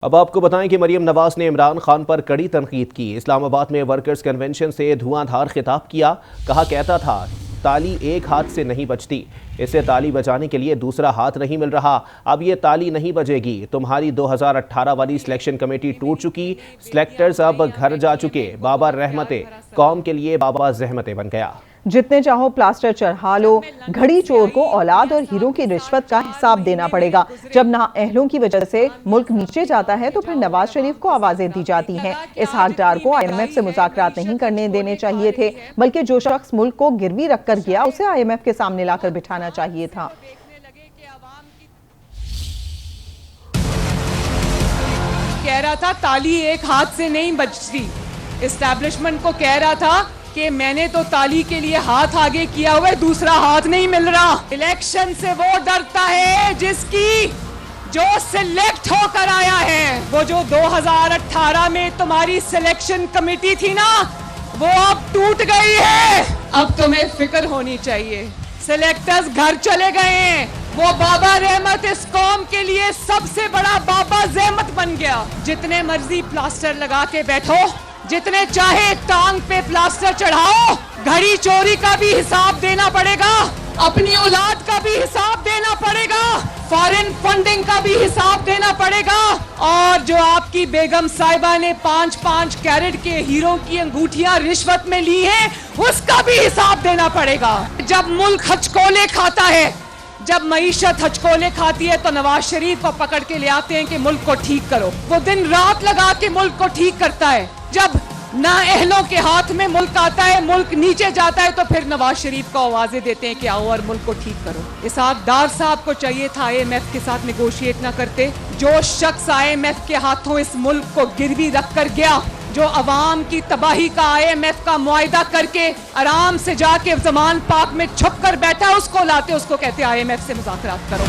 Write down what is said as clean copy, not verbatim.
اب آپ کو بتائیں کہ مریم نواز نے عمران خان پر کڑی تنقید کی۔ اسلام آباد میں ورکرز کنونشن سے دھواں دھار خطاب کیا، کہتا تھا تالی ایک ہاتھ سے نہیں بجتی، اسے تالی بجانے کے لیے دوسرا ہاتھ نہیں مل رہا، اب یہ تالی نہیں بجے گی، تمہاری 2018 والی سلیکشن کمیٹی ٹوٹ چکی، سلیکٹرز اب گھر جا چکے، بابا رحمتیں قوم کے لیے بابا زحمتیں بن گیا۔ جتنے چاہو پلاسٹر چڑھا لو، گھڑی چور کو اولاد اور ہیروں کی رشوت کا حساب دینا پڑے گا۔ جب نااہلوں کی وجہ سے ملک نیچے جاتا ہے تو پھر نواز شریف کو آوازیں دی جاتی ہیں۔ اسحاق ڈار کو IMF سے مذاکرات نہیں کرنے دینے چاہیے تھے، بلکہ جو شخص ملک کو گروی رکھ کر گیا اسے IMF کے سامنے لا کر بٹھانا چاہیے تھا۔ کہہ رہا تھا تالی ایک ہاتھ سے نہیں بجتی، اسٹیبلشمنٹ کو کہہ رہا تھا کہ میں نے تو تالی کے لیے ہاتھ آگے کیا ہوا ہے، دوسرا ہاتھ نہیں مل رہا۔ الیکشن سے وہ ڈرتا ہے جس کی جو سلیکٹ ہو کر آیا ہے، وہ جو 2018 میں تمہاری سلیکشن کمیٹی تھی نا، وہ اب ٹوٹ گئی ہے۔ اب تمہیں فکر ہونی چاہیے، سلیکٹرز گھر چلے گئے ہیں، وہ بابا رحمت اس قوم کے لیے سب سے بڑا بابا زحمت بن گیا۔ جتنے مرضی پلاسٹر لگا کے بیٹھو، جتنے چاہے ٹانگ پہ پلاسٹر چڑھاؤ، گھڑی چوری کا بھی حساب دینا پڑے گا، اپنی اولاد کا بھی حساب دینا پڑے گا، فارن فنڈنگ کا بھی حساب دینا پڑے گا، اور جو آپ کی بیگم صاحبہ نے 5 کیرٹ کے ہیروں کی انگوٹھیاں رشوت میں لی ہیں، اس کا بھی حساب دینا پڑے گا۔ جب ملک ہچکولے کھاتا ہے، جب معیشت ہچکولے کھاتی ہے تو نواز شریف کو پکڑ کے لے آتے ہیں کہ ملک کو ٹھیک کرو، وہ دن رات لگا کے ملک کو ٹھیک کرتا ہے۔ جب نااہلوں کے ہاتھ میں ملک آتا ہے، ملک نیچے جاتا ہے، تو پھر نواز شریف کو آوازیں دیتے ہیں کہ آؤ اور ملک کو ٹھیک کرو۔ اسحاق ڈار صاحب کو چاہیے تھا IMF کے ساتھ نیگوشیٹ نہ کرتے۔ جو شخص IMF کے ہاتھوں اس ملک کو گروی رکھ کر گیا، جو عوام کی تباہی کا IMF کا معاہدہ کر کے آرام سے جا کے زمان پاک میں چھپ کر بیٹھا، اس کو لاتے، اس کو کہتے IMF سے مذاکرات کرو۔